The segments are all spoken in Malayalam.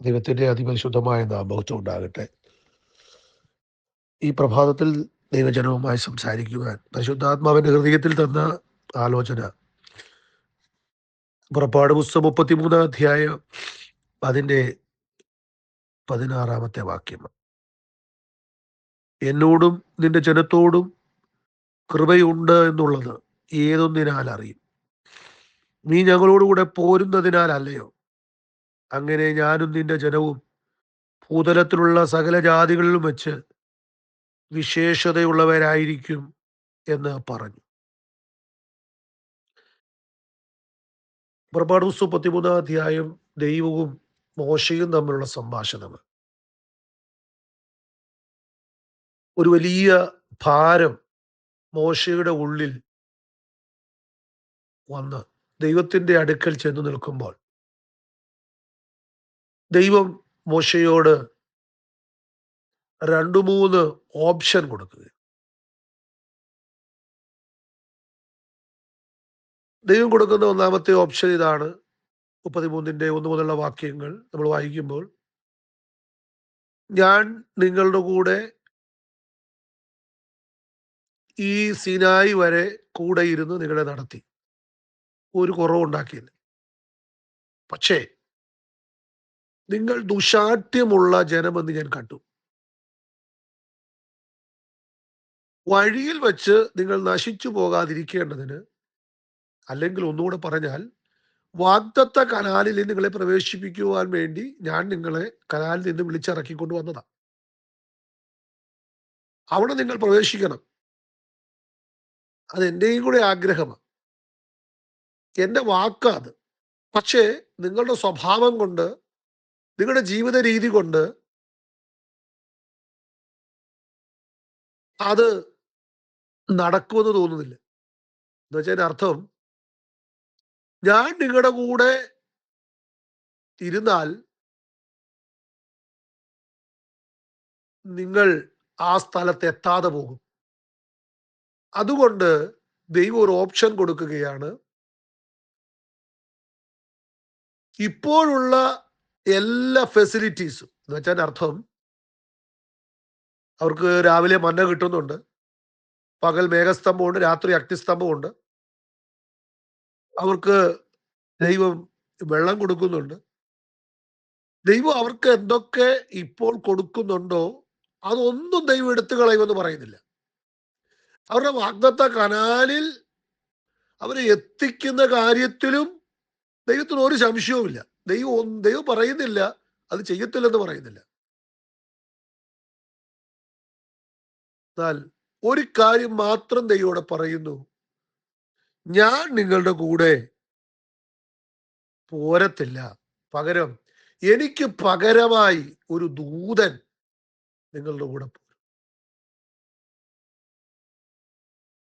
ദൈവത്തിന്റെ അതിപരിശുദ്ധമായ നാമമഹത്വം ഉണ്ടാകട്ടെ. ഈ പ്രഭാതത്തിൽ ദൈവജനവുമായി സംസാരിക്കുവാൻ പരിശുദ്ധാത്മാവിന്റെ ഹൃദയത്തിൽ തന്ന ആലോചന പുറപ്പാട് പുസ്തകം 33 അധ്യായം അതിന്റെ 16 വാക്യം. എന്നോടും നിന്റെ ജനത്തോടും കൃപയുണ്ട് എന്നുള്ളത് ഏതൊന്നിനാൽ അറിയും? നീ ഞങ്ങളോടുകൂടെ പോരുന്നതിനാൽ അല്ലയോ? അങ്ങനെ ഞാനും നിന്റെ ജനവും ഭൂതലത്തിലുള്ള സകല ജാതികളിലും വെച്ച് വിശേഷതയുള്ളവരായിരിക്കും എന്ന് പറഞ്ഞു. പുറപ്പാട് പുസ്തകം 33 അധ്യായം ദൈവവും മോശയും തമ്മിലുള്ള സംഭാഷണങ്ങൾ. ഒരു വലിയ ഭാരം മോശയുടെ ഉള്ളിൽ വന്ന് ദൈവത്തിന്റെ അടുക്കൽ ചെന്ന് നിൽക്കുമ്പോൾ ദൈവം മോശയോട് 2-3 ഓപ്ഷൻ കൊടുക്കുക. ദൈവം കൊടുക്കുന്ന ഒന്നാമത്തെ ഓപ്ഷൻ ഇതാണ്. 33-ന്റെ 1 മുതലുള്ള വാക്യങ്ങൾ നമ്മൾ വായിക്കുമ്പോൾ, ഞാൻ നിങ്ങളുടെ കൂടെ ഈ സിനായി വരെ കൂടെ ഇരുന്ന് നിങ്ങളെ നടത്തി, ഒരു കുറവുണ്ടാക്കിയില്ല. പക്ഷേ നിങ്ങൾ ദുശാഠ്യമുള്ള ജനമെന്ന് ഞാൻ കണ്ടു. വഴിയിൽ വെച്ച് നിങ്ങൾ നശിച്ചു പോകാതിരിക്കേണ്ടതിന്, അല്ലെങ്കിൽ ഒന്നുകൂടെ പറഞ്ഞാൽ, വാഗ്ദത്ത കനാലിൽ നിങ്ങളെ പ്രവേശിപ്പിക്കുവാൻ വേണ്ടി ഞാൻ നിങ്ങളെ കനാലിൽ നിന്ന് വിളിച്ചിറക്കിക്കൊണ്ട് വന്നതാ. അവിടെ നിങ്ങൾ പ്രവേശിക്കണം. അത് എന്റെയും കൂടെ ആഗ്രഹമാണ്, എന്റെ വാക്കാത്. പക്ഷേ നിങ്ങളുടെ സ്വഭാവം കൊണ്ട്, നിങ്ങളുടെ ജീവിത രീതി കൊണ്ട് അത് നടക്കുമെന്ന് തോന്നുന്നില്ല. എന്ന് വെച്ചാൽ അർത്ഥം, ഞാൻ നിങ്ങളുടെ കൂടെ ഇരുന്നാൽ നിങ്ങൾ ആ സ്ഥലത്ത് എത്താതെ പോകും. അതുകൊണ്ട് ദൈവം ഒരു ഓപ്ഷൻ കൊടുക്കുകയാണ്. ഇപ്പോഴുള്ള എല്ലാ ഫെസിലിറ്റീസും, എന്ന് വെച്ചാൽ അർത്ഥം, അവർക്ക് രാവിലെ മന്ന കിട്ടുന്നുണ്ട്, പകൽ മേഘസ്തംഭമുണ്ട്, രാത്രി അഗ്നിസ്തംഭമുണ്ട്, അവർക്ക് ദൈവം വെള്ളം കൊടുക്കുന്നുണ്ട്. ദൈവം അവർക്ക് എന്തൊക്കെ ഇപ്പോൾ കൊടുക്കുന്നുണ്ടോ അതൊന്നും ദൈവം എടുത്തു കളയുമെന്ന് പറയുന്നില്ല. അവരുടെ വാഗ്ദത്ത കനാലിൽ അവരെ എത്തിക്കുന്ന കാര്യത്തിലും ദൈവത്തിന് ഒരു സംശയവുമില്ല. ദൈവം പറയുന്നില്ല അത് ചെയ്യത്തില്ലെന്ന് പറയുന്നില്ല. എന്നാൽ ഒരു കാര്യം മാത്രം ദൈവോടെ പറയുന്നു, ഞാൻ നിങ്ങളുടെ കൂടെ പോരത്തില്ല, പകരം എനിക്ക് പകരമായി ഒരു ദൂതൻ നിങ്ങളുടെ കൂടെ പോരും.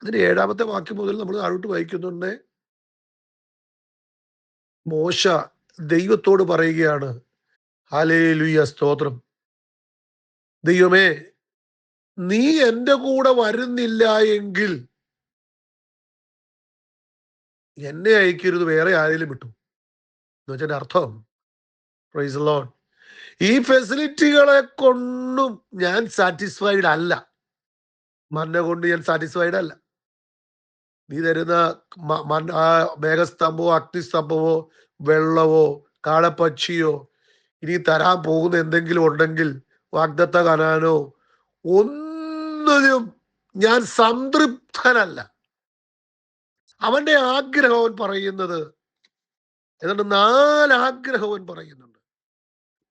അതിന് 7-ാമത്തെ വാക്യം മുതൽ നമ്മൾ താഴോട്ട് വായിക്കുന്നുണ്ട്. മോശ ദൈവത്തോട് പറയുകയാണ്, ഹല്ലേലൂയ, സ്തോത്രം, ദൈവമേ, നീ എന്റെ കൂടെ വരുന്നില്ല എങ്കിൽ എന്നെ അയക്കരുത്, വേറെ ആരെങ്കിലും വിട്ടു. എന്ന് വെച്ചാൽ അർത്ഥം, പ്രൈസ് ദി ലോർഡ്, ഈ ഫെസിലിറ്റികളെ കൊണ്ടും ഞാൻ സാറ്റിസ്ഫൈഡ് അല്ല. മന്ന കൊണ്ട് ഞാൻ സാറ്റിസ്ഫൈഡ് അല്ല. നീ തരുന്ന മേഘസ്തംഭമോ അഗ്നിസ്തംഭമോ വെള്ളമോ കാളപ്പക്ഷിയോ ഇനി തരാൻ പോകുന്ന എന്തെങ്കിലും ഉണ്ടെങ്കിൽ, വാഗ്ദത്ത കനാനോ, ഒന്നിനും ഞാൻ സംതൃപ്തനല്ല. അവന്റെ ആഗ്രഹം അവൻ പറയുന്നത് ഏതാണ്ട് 4 ആഗ്രഹം അവൻ പറയുന്നുണ്ട്.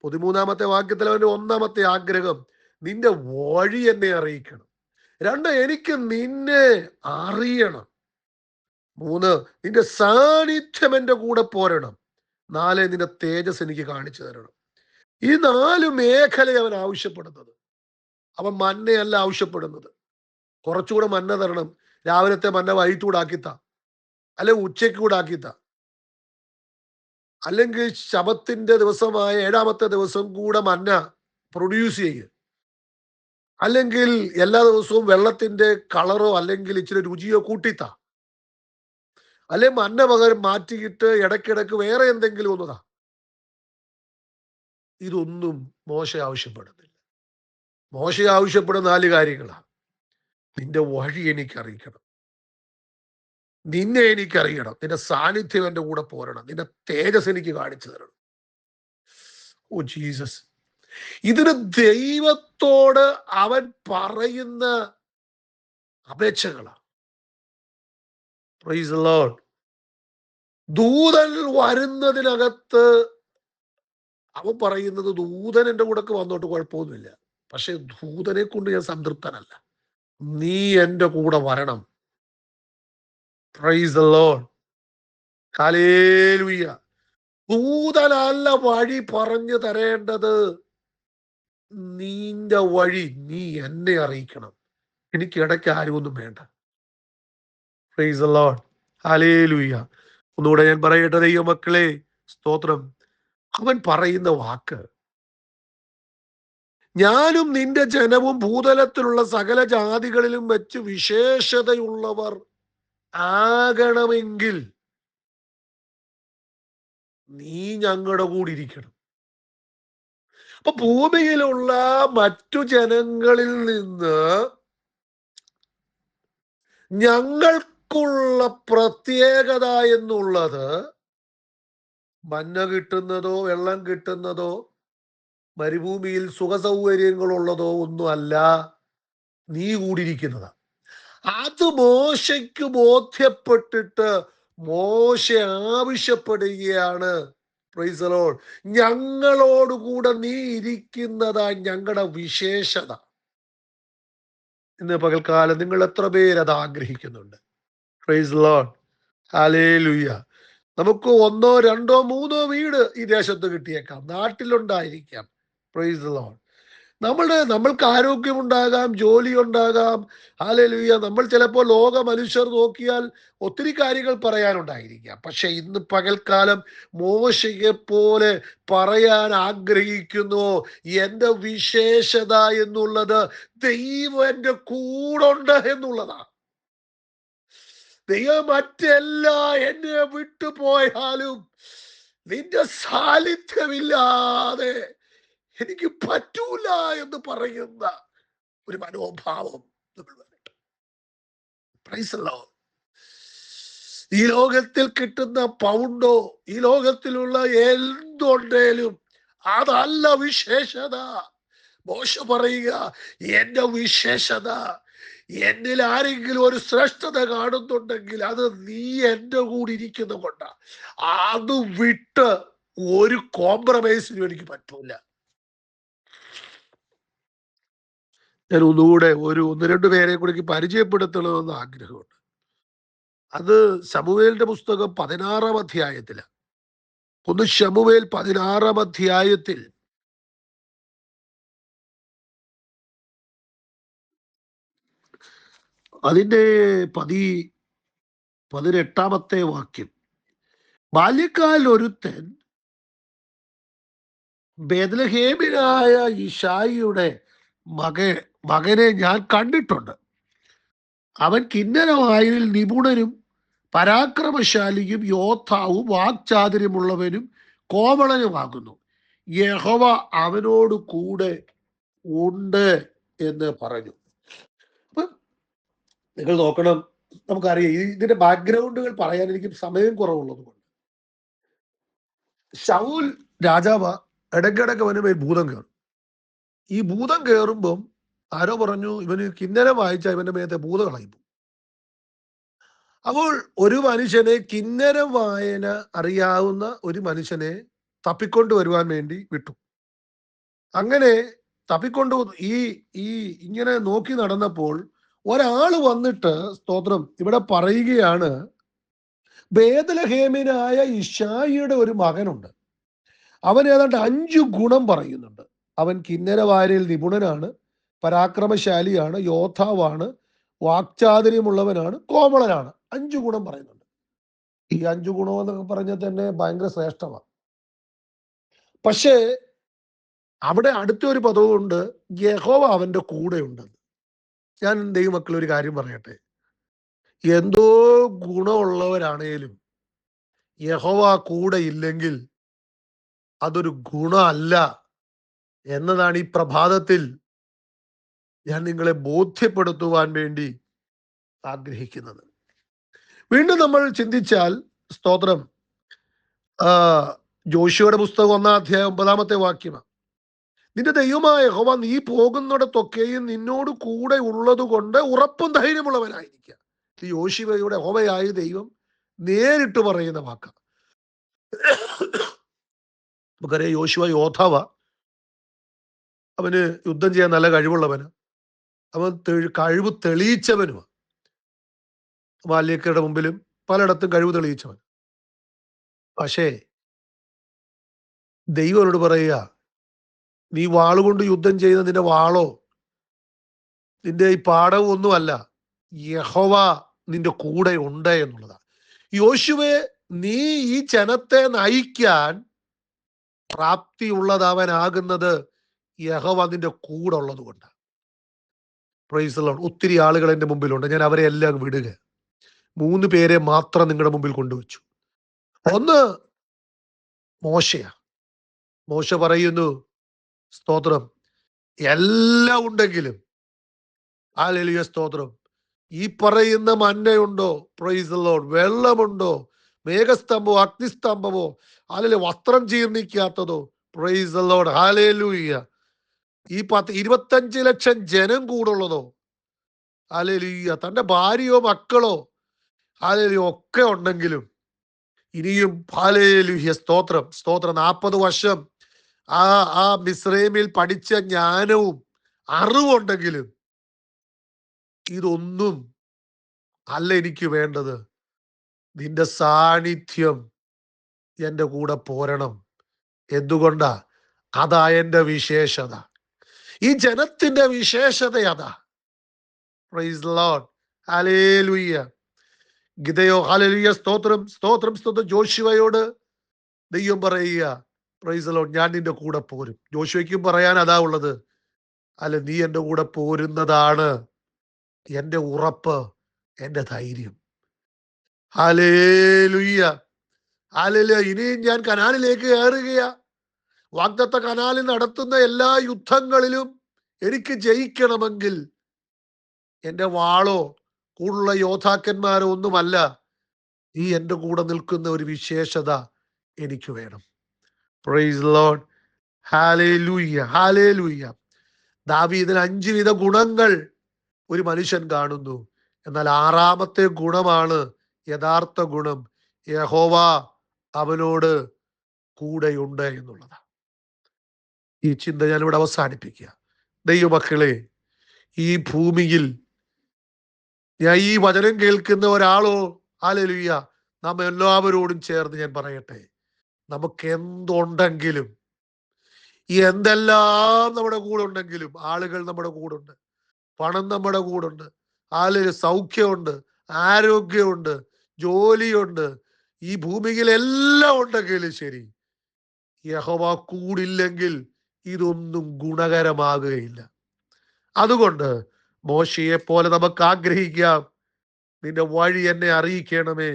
13-ാമത്തെ വാക്യത്തിൽ അവന്റെ 1-ാമത്തെ ആഗ്രഹം, നിന്റെ വഴി എന്നെ അറിയിക്കണം. 2, എനിക്ക് നിന്നെ അറിയണം. 3, നിന്റെ സാന്നിധ്യം എന്റെ കൂടെ പോരണം. 4, നിന്റെ തേജസ് എനിക്ക് കാണിച്ചു തരണം. ഈ 4 മേഖല അവൻ ആവശ്യപ്പെടുന്നത്. അവൻ മന്നയല്ല ആവശ്യപ്പെടുന്നത്. കുറച്ചുകൂടെ മന്ന തരണം, രാവിലത്തെ മന്ന വൈകിട്ടൂടെ ആക്കിത്ത, അല്ലെങ്കിൽ ഉച്ചയ്ക്ക് കൂടെ ആക്കിത്ത, അല്ലെങ്കിൽ ശബത്തിന്റെ ദിവസമായ 7-ാമത്തെ ദിവസം കൂടെ മന്ന പ്രൊഡ്യൂസ് ചെയ്യുക, അല്ലെങ്കിൽ എല്ലാ ദിവസവും വെള്ളത്തിന്റെ കളറോ അല്ലെങ്കിൽ ഇച്ചിരി രുചിയോ കൂട്ടിത്ത, അല്ലെ മന്ന പകരം മാറ്റിയിട്ട് ഇടയ്ക്കിടയ്ക്ക് വേറെ എന്തെങ്കിലും ഒന്നതാ. ഇതൊന്നും മോശ ആവശ്യപ്പെടുന്നില്ല. മോശ ആവശ്യപ്പെടുന്ന 4 കാര്യങ്ങളാണ്. നിന്റെ വഴി എനിക്കറിയിക്കണം, നിന്നെ എനിക്കറിയണം, നിന്റെ സാന്നിധ്യം എൻ്റെ കൂടെ പോരണം, നിന്റെ തേജസ് എനിക്ക് കാണിച്ചു തരണം. Oh Jesus! ഇതിന് ദൈവത്തോട് അവൻ പറയുന്ന അപേക്ഷകളാണ്. Price the Lord. ദൂതൻ വരുന്നതിനകത്ത് അവൻ പറയുന്നത്, ദൂതൻ എൻ്റെ കൂടെ വന്നോട്ട് കുഴപ്പമൊന്നുമില്ല, പക്ഷെ ദൂതനെ കൊണ്ട് ഞാൻ സംതൃപ്തനല്ല, നീ എൻ്റെ കൂടെ വരണം. Price the lord. ഹല്ലേലൂയ. ദൂതനല്ല വഴി പറഞ്ഞു തരേണ്ടത്, നിന്റെ വഴി നീ എന്നെ അറിയിക്കണം. എനിക്ക് ഇടയ്ക്ക് ആരും ഒന്നും വേണ്ട. Price the lord. ഹല്ലേലൂയ. ഒന്നുകൂടെ ഞാൻ പറയട്ടെ ദൈവമക്കളെ, സ്തോത്രം. അവൻ പറയുന്ന വാക്ക്, ഞാനും നിന്റെ ജനവും ഭൂതലത്തിലുള്ള സകല ജാതികളിലും വെച്ച് വിശേഷതയുള്ളവർ ആകണമെങ്കിൽ നീ ഞങ്ങളുടെ കൂടെ ഇരിക്കണം. അപ്പൊ ഭൂമിയിലുള്ള മറ്റു ജനങ്ങളിൽ നിന്ന് ഞങ്ങൾക്കുള്ള പ്രത്യേകത എന്നുള്ളത് മഞ്ഞ കിട്ടുന്നതോ വെള്ളം കിട്ടുന്നതോ മരുഭൂമിയിൽ സുഖസൗകര്യങ്ങളുള്ളതോ ഒന്നുമല്ല, നീ കൂടിയിരിക്കുന്നത്. അത് മോശയ്ക്ക് ബോധ്യപ്പെട്ടിട്ട് മോശ ആവശ്യപ്പെടുകയാണ്, പ്രൈസ് ദി ലോർഡ്, ഞങ്ങളോടുകൂടെ നീ ഇരിക്കുന്നതാ ഞങ്ങളുടെ വിശേഷത. ഇന്ന് പകൽക്കാലം നിങ്ങൾ എത്ര പേരത് ആഗ്രഹിക്കുന്നുണ്ട്? Praise the lord. ഹല്ലേലൂയ. നമുക്ക് 1, 2, 3 വീട് ഈ ദേശത്ത് കിട്ടിയേക്കാം, നാട്ടിലുണ്ടായിരിക്കാം. Praise the lord. നമ്മൾക്ക് ആരോഗ്യമുണ്ടാകാം, ജോലി ഉണ്ടാകാം. ഹല്ലേലൂയ. നമ്മൾ ചിലപ്പോൾ ലോക മനുഷ്യർ നോക്കിയാൽ ഒത്തിരി കാര്യങ്ങൾ പറയാനുണ്ടായിരിക്കാം. പക്ഷെ ഇന്ന് പകൽക്കാലം മോശയെ പോലെ പറയാൻ ആഗ്രഹിക്കുന്നു, എൻ്റെ വിശേഷത എന്നുള്ളത് ദൈവം എൻ്റെ കൂടുണ്ട് എന്നുള്ളതാണ്. ദൈവം മറ്റെല്ലാം എന്നെ വിട്ടുപോയാലും നിന്റെ സാന്നിധ്യമില്ലാതെ എനിക്ക് പറ്റൂല എന്ന് പറയുന്ന ഒരു മനോഭാവം നമ്മൾ വരട്ടെ. Price the Lord. ഈ ലോകത്തിൽ കിട്ടുന്ന പൗണ്ടോ ഈ ലോകത്തിലുള്ള എന്തുണ്ടേലും അതല്ല വിശേഷത. മോശ പറയുക, എന്റെ വിശേഷത, എന്നിൽ ആരെങ്കിലും ഒരു ശ്രേഷ്ഠത കാണുന്നുണ്ടെങ്കിൽ അത് നീ എൻ്റെ കൂടെ ഇരിക്കുന്ന കൊണ്ടാ. അത് വിട്ട് ഒരു കോംപ്രമൈസിനും എനിക്ക് പറ്റൂല. ഞാൻ ഒന്നുകൂടെ 1-2 പേരെ കൂടി പരിചയപ്പെടുത്തണമെന്ന് ആഗ്രഹമുണ്ട്. അത് ശമൂവേലിന്റെ പുസ്തകം 16-ാം അധ്യായത്തിലാണ്. 1 ശമൂവേൽ 16-ാം അധ്യായത്തിൽ അതിന്റെ 18-ാമത്തെ വാക്യം, ബാല്യക്കാൽ ഒരുത്തൻ ബേത്ലഹേമിനായ യിശായിയുടെ മകനെ ഞാൻ കണ്ടിട്ടുണ്ട്. അവൻ കിന്നരവായിൽ നിപുണനും പരാക്രമശാലിയും യോദ്ധാവും വാക്ചാതുര്യമുള്ളവനും കോമളനുമാകുന്നു. യഹോവ അവനോട് കൂടെ ഉണ്ട് എന്ന് പറഞ്ഞു. അപ്പൊ നിങ്ങൾ നോക്കണം, നമുക്കറിയാം ഇതിന്റെ ബാക്ക്ഗ്രൗണ്ടുകൾ പറയാൻ എനിക്ക് സമയം കുറവുള്ളത് കൊണ്ട്. ശൗൽ രാജാവ് ഇടയ്ക്കിടയ്ക്ക് അവന് മേൽ ഭൂതം കയറും. ഈ ഭൂതം കയറുമ്പം ആരോ പറഞ്ഞു, ഇവന് കിന്നരം വായിച്ചാൽ ഇവന്റെ മേത്തെ ഭൂതം കളയും. അപ്പോൾ ഒരു മനുഷ്യനെ, കിന്നരം വായന അറിയാവുന്ന ഒരു മനുഷ്യനെ തപ്പിക്കൊണ്ട് വരുവാൻ വേണ്ടി വിട്ടു. അങ്ങനെ തപ്പിക്കൊണ്ട് ഈ ഈ ഇങ്ങനെ നോക്കി നടന്നപ്പോൾ ഒരാള് വന്നിട്ട്, സ്തോത്രം, ഇവിടെ പറയുകയാണ്, ബേത്ലഹേമിനായ യിശായിയുടെ ഒരു മകനുണ്ട്, അവൻ ഏതാണ്ട് 5 ഗുണം പറയുന്നുണ്ട്. അവൻ കിന്നരവായനയിൽ നിപുണനാണ്, പരാക്രമശാലിയാണ്, യോദ്ധാവാണ്, വാക്ചാതുര്യമുള്ളവനാണ്, കോമളനാണ്. 5 ഗുണം പറയുന്നുണ്ട്. ഈ 5 ഗുണം എന്നൊക്കെ പറഞ്ഞാൽ തന്നെ ഭയങ്കര ശ്രേഷ്ഠമാണ്. പക്ഷേ അവിടെ അടുത്തൊരു പദവുണ്ട്, യഹോവ അവന്റെ കൂടെ ഉണ്ട്. ഞാൻ ദൈവമക്കൾ ഒരു കാര്യം പറയട്ടെ, എന്തോ ഗുണമുള്ളവരാണേലും യഹോവ കൂടെ ഇല്ലെങ്കിൽ അതൊരു ഗുണമല്ല. എന്നതാണ് ഈ പ്രഭാതത്തിൽ ഞാൻ നിങ്ങളെ ബോധ്യപ്പെടുത്തുവാൻ വേണ്ടി ആഗ്രഹിക്കുന്നത്. വീണ്ടും നമ്മൾ ചിന്തിച്ചാൽ, സ്തോത്രം, ആ ജോഷുവയുടെ പുസ്തകം 1-ാം അധ്യായം 9-ാമത്തെ വാക്യമാണ്. നിന്റെ ദൈവമായ യഹോവ നീ പോകുന്നിടത്തൊക്കെയും നിന്നോട് കൂടെ ഉള്ളത് കൊണ്ട് ഉറപ്പും ധൈര്യമുള്ളവനായിരിക്കുക. ഈ യോശുവയുടെ യഹോവയായ ദൈവം നേരിട്ട് പറയുന്ന വാക്ക. നമുക്കറിയാം, യോശുവ യോദ്ധാവ, അവന് യുദ്ധം ചെയ്യാൻ നല്ല കഴിവുള്ളവന്, അവൻ കഴിവ് തെളിയിച്ചവനുമാണ്. മാലിന്യക്കാരുടെ മുമ്പിലും പലയിടത്തും കഴിവ് തെളിയിച്ചവൻ. പക്ഷേ ദൈവം അവനോട് പറയുക, നീ വാളുകൊണ്ട് യുദ്ധം ചെയ്യുന്ന നിന്റെ വാളോ നിന്റെ ഈ പാഠവും ഒന്നുമല്ല, യഹോവ നിന്റെ കൂടെ ഉണ്ട് എന്നുള്ളതാണ്. യോശുവേ, നീ ഈ ജനത്തെ നയിക്കാൻ പ്രാപ്തിയുള്ളതവനാകുന്നത് യഹോവ നിന്റെ കൂടെ ഉള്ളത് കൊണ്ട്. Praise the Lord. ഒത്തിരി ആളുകൾ എൻ്റെ മുമ്പിലുണ്ട്, ഞാൻ അവരെ എല്ലാം വിടുക. 3 പേരെ മാത്രം നിങ്ങളുടെ മുമ്പിൽ കൊണ്ടുവച്ചു. ഒന്ന് മോശയാ. മോശ പറയുന്നു, സ്തോത്രം, എല്ലാം ഉണ്ടെങ്കിലും, ഹല്ലേലൂയ, സ്തോത്രം, ഈ പറയുന്ന മന്നയുണ്ടോ, പ്രൈസ് ദി ലോർഡ്, വെള്ളമുണ്ടോ, മേഘസ്തംഭമോ അഗ്നിസ്തംഭമോ, അല്ലെങ്കിൽ വസ്ത്രം ജീർണിക്കാത്തതോ, പ്രൈസ് ദി ലോർഡ്, ഹല്ലേലൂയ, ഈ 25 ലക്ഷം ജനം കൂടുള്ളതോ, ഹല്ലേലൂയ, തന്റെ ഭാര്യയോ മക്കളോ, ഹല്ലേലൂയ, ഒക്കെ ഉണ്ടെങ്കിലും ഇനിയും, ഹല്ലേലൂയ, സ്തോത്രം, സ്തോത്രം, 40 വർഷം ആ മിസ്രൈമിൽ പഠിച്ച ജ്ഞാനവും അറിവുണ്ടെങ്കിലും ഇതൊന്നും അല്ല എനിക്ക് വേണ്ടത്. നിന്റെ സാന്നിധ്യം എൻ്റെ കൂടെ പോരണം. എന്തുകൊണ്ടാ? അതാ എൻ്റെ വിശേഷത. ഈ ജനത്തിന്റെ വിശേഷത അതാ. Praise the lord, hallelujah. ഗിദെയോ, ഹല്ലേലൂയ, സ്തോത്രം, സ്തോത്രം, സ്തോത്രം. ജോഷുവയോട് ദൈവം പറയുക, പ്രൈസ് ദി ലോർഡ്, ഞാൻ നിന്റെ കൂടെ പോരും. ജോഷുവയ്ക്കും പറയാൻ അതാ ഉള്ളത്. അല്ല, നീ എൻ്റെ കൂടെ പോരുന്നതാണ് എൻ്റെ ഉറപ്പ്, എൻ്റെ ധൈര്യം. Hallelujah, hallelujah. ഇനിയും ഞാൻ കനാനിലേക്ക് കയറുകയാ. വാഗ്ദത്ത കനാലിൽ നടത്തുന്ന എല്ലാ യുദ്ധങ്ങളിലും എനിക്ക് ജയിക്കണമെങ്കിൽ എൻ്റെ വാളോ കൂടുള്ള യോദ്ധാക്കന്മാരോ ഒന്നുമല്ല, ഈ എൻ്റെ കൂടെ നിൽക്കുന്ന ഒരു വിശേഷത എനിക്ക് വേണം. Price the lord, hallelujah, hallelujah. ദാവീദിന് 5 വിധ ഗുണങ്ങൾ ഒരു മനുഷ്യൻ കാണുന്നു. എന്നാൽ 6-ാമത്തെ ഗുണമാണ് യഥാർത്ഥ ഗുണം. യഹോവ അവനോട് കൂടെയുണ്ട് എന്നുള്ളതാണ്. ഈ ചിന്ത ഞാനിവിടെ അവസാനിപ്പിക്കുക. ദൈവമക്കളെ, ഈ ഭൂമിയിൽ ഞാൻ ഈ വചനം കേൾക്കുന്ന ഒരാളോ, ഹല്ലേലൂയ, നാം എല്ലാവരോടും ചേർന്ന് ഞാൻ പറയട്ടെ, നമുക്ക് എന്തുണ്ടെങ്കിലും, എന്തെല്ലാം നമ്മുടെ കൂടെ ഉണ്ടെങ്കിലും, ആളുകൾ നമ്മുടെ കൂടെ ഉണ്ട്, പണം നമ്മുടെ കൂടെ ഉണ്ട്, ഹല്ലേലൂയ, സൗഖ്യമുണ്ട്, ആരോഗ്യമുണ്ട്, ജോലിയുണ്ട്, ഈ ഭൂമിയിൽ എല്ലാം ഉണ്ടെങ്കിലും ശരി, യഹോവ കൂടില്ലെങ്കിൽ ഇതൊന്നും ഗുണകരമാകുകയില്ല. അതുകൊണ്ട് മോശയെ പോലെ നമുക്ക് ആഗ്രഹിക്കാം, നിന്റെ വഴി എന്നെ അറിയിക്കണമേ,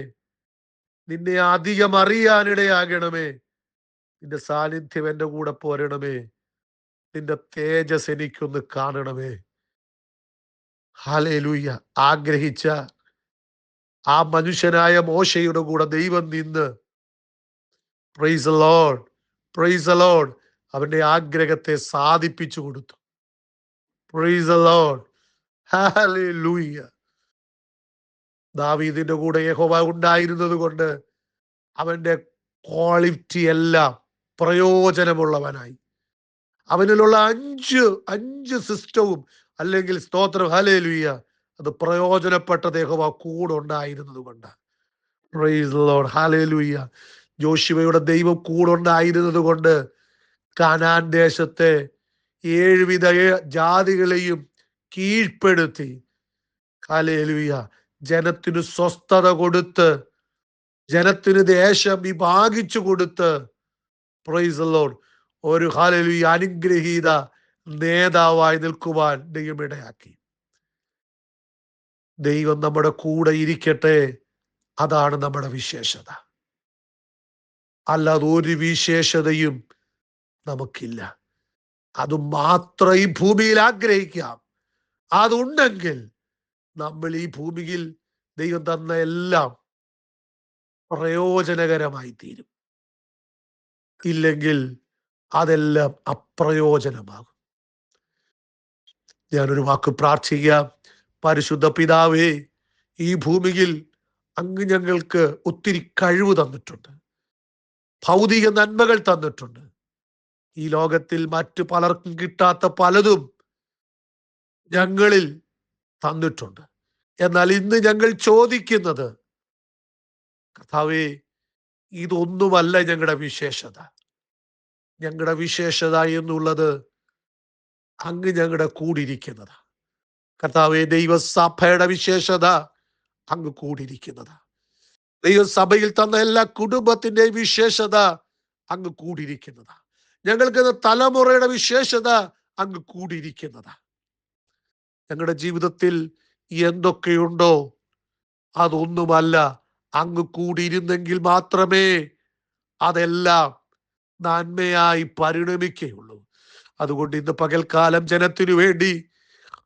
നിന്നെ അധികം അറിയാനിടയാകണമേ, നിന്റെ സാന്നിധ്യം എൻ്റെ കൂടെ പോരണമേ, നിന്റെ തേജസ് എനിക്കൊന്ന് കാണണമേ. ഹല്ലേലൂയ. ആഗ്രഹിച്ച ആ മനുഷ്യനായ മോശയുടെ കൂടെ ദൈവം നിന്ന്, price the Lord, price the Lord, അവന്റെ ആഗ്രഹത്തെ സാധിപ്പിച്ചു കൊടുത്തു. Price the lord, hallelujah. ദാവീദിന്റെ കൂടെ യഹോവ ഉണ്ടായിരുന്നത് കൊണ്ട് അവന്റെ ക്വാളിറ്റി എല്ലാം പ്രയോജനമുള്ളവനായി. അവനിലുള്ള അഞ്ച് സിസ്റ്റവും, അല്ലെങ്കിൽ സ്തോത്രം, ഹല്ലേലൂയ, അത് പ്രയോജനപ്പെട്ട യഹോവ കൂടെ ഉണ്ടായിരുന്നത് കൊണ്ട്. Praise the lord, hallelujah. ജോഷുവയുടെ ദൈവം കൂടെ ഉണ്ടായിരുന്നത് കൊണ്ട് കാനാൻ ദേശത്തെ 7 വിധ ജാതികളെയും കീഴ്പ്പെടുത്തി, ഹല്ലേലൂയ, ജനത്തിന് സ്വസ്ഥത കൊടുത്ത്, ജനത്തിന് ദേശം വിഭാഗിച്ചു കൊടുത്ത്, പ്രൈസ് ദി ലോർഡ്, ഒരു, ഹല്ലേലൂയ, അനുഗ്രഹീത നേതാവായി നിൽക്കുവാൻ ദൈവം ഇടയാക്കി. ദൈവം നമ്മുടെ കൂടെ ഇരിക്കട്ടെ, അതാണ് നമ്മുടെ വിശേഷത. അല്ലാതെ ഒരു വിശേഷതയും നമുക്കില്ല. അത് മാത്രം ഈ ഭൂമിയിൽ ആഗ്രഹിക്കാം. അതുണ്ടെങ്കിൽ നമ്മൾ ഈ ഭൂമിയിൽ ദൈവം തന്ന എല്ലാം പ്രയോജനകരമായി തീരും. ഇല്ലെങ്കിൽ അതെല്ലാം അപ്രയോജനമാകും. ഞാനൊരു വാക്ക് പ്രാർത്ഥിക്കാം. പരിശുദ്ധ പിതാവേ, ഈ ഭൂമിയിൽ അങ്ങ് ഞങ്ങൾക്ക് ഒത്തിരി കഴിവ് തന്നിട്ടുണ്ട്, ഭൗതിക നന്മകൾ തന്നിട്ടുണ്ട്. ഈ ലോകത്തിൽ മറ്റു പലർക്കും കിട്ടാത്ത പലതും ഞങ്ങളിൽ തന്നിട്ടുണ്ട്. എന്നാൽ ഇന്ന് ഞങ്ങൾ ചോദിക്കുന്നത്, കർത്താവേ, ഇതൊന്നുമല്ല ഞങ്ങളുടെ വിശേഷത. ഞങ്ങളുടെ വിശേഷത എന്നുള്ളത് അങ്ങ് ഞങ്ങളുടെ കൂടിയിരിക്കുന്നതാ. കർത്താവേ, ദൈവസഭയുടെ വിശേഷത അങ്ങ് കൂടിയിരിക്കുന്നതാ. ദൈവസഭയിൽ തന്ന എല്ലാ കുടുംബത്തിന്റെയും വിശേഷത അങ്ങ് കൂടിയിരിക്കുന്നതാ. ഞങ്ങൾക്ക് തലമുറയുടെ വിശേഷത അങ്ങ് കൂടിയിരിക്കുന്നതാ. ഞങ്ങളുടെ ജീവിതത്തിൽ എന്തൊക്കെയുണ്ടോ അതൊന്നുമല്ല, അങ്ങ് കൂടിയിരുന്നെങ്കിൽ മാത്രമേ അതെല്ലാം നന്മയായി പരിണമിക്കുകയുള്ളൂ. അതുകൊണ്ട് ഇന്ന് പകൽക്കാലം ജനത്തിനു വേണ്ടി,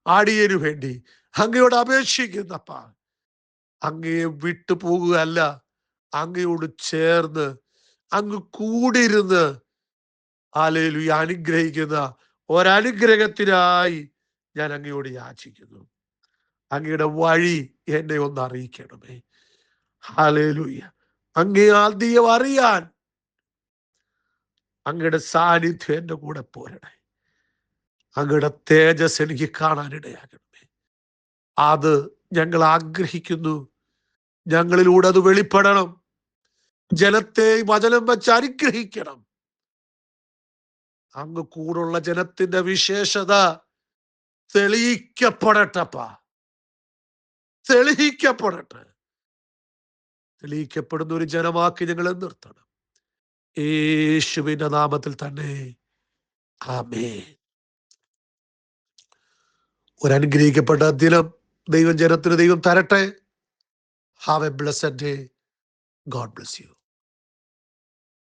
ആടിയനു വേണ്ടി അങ്ങയോട് അപേക്ഷിക്കുന്നപ്പ, അങ്ങയെ വിട്ടുപോകുകയല്ല, അങ്ങയോട് ചേർന്ന് അങ്ങ് കൂടിയിരുന്ന് ഹല്ലേലൂയ അനുഗ്രഹിക്കുന്ന ഒരനുഗ്രഹത്തിനായി ഞാൻ അങ്ങയോട് യാചിക്കുന്നു. അങ്ങയുടെ വഴി എന്നെ ഒന്ന് അറിയിക്കണമേ. ഹല്ലേലൂയ. അങ്ങയെ ആദ്യം അറിയാൻ അങ്ങയുടെ സാന്നിധ്യം എൻ്റെ കൂടെ പോരണേ. അങ്ങയുടെ തേജസ് എനിക്ക് കാണാനിടയാകണമേ. അത് ഞങ്ങൾ ആഗ്രഹിക്കുന്നു. ഞങ്ങളിലൂടെ അത് വെളിപ്പെടണം. ജനത്തെ വചനം വെച്ച് അനുഗ്രഹിക്കണം. അങ്ങ് കൂടുള്ള ജനത്തിന്റെ വിശേഷത തെളിയിക്കപ്പെടട്ടപ്പാ. തെളിയിക്കപ്പെടട്ടെ. തെളിയിക്കപ്പെടുന്ന ഒരു ജനമാക്കി ഞങ്ങളെ നിർത്തണം. യേശുവിന്റെ നാമത്തിൽ തന്നെ ആമേൻ. ഒരു അനുഗ്രഹിക്കപ്പെട്ട ദിനം ദൈവം ജനത്തിന് ദൈവം തരട്ടെ. Have A blessed day. God bless you.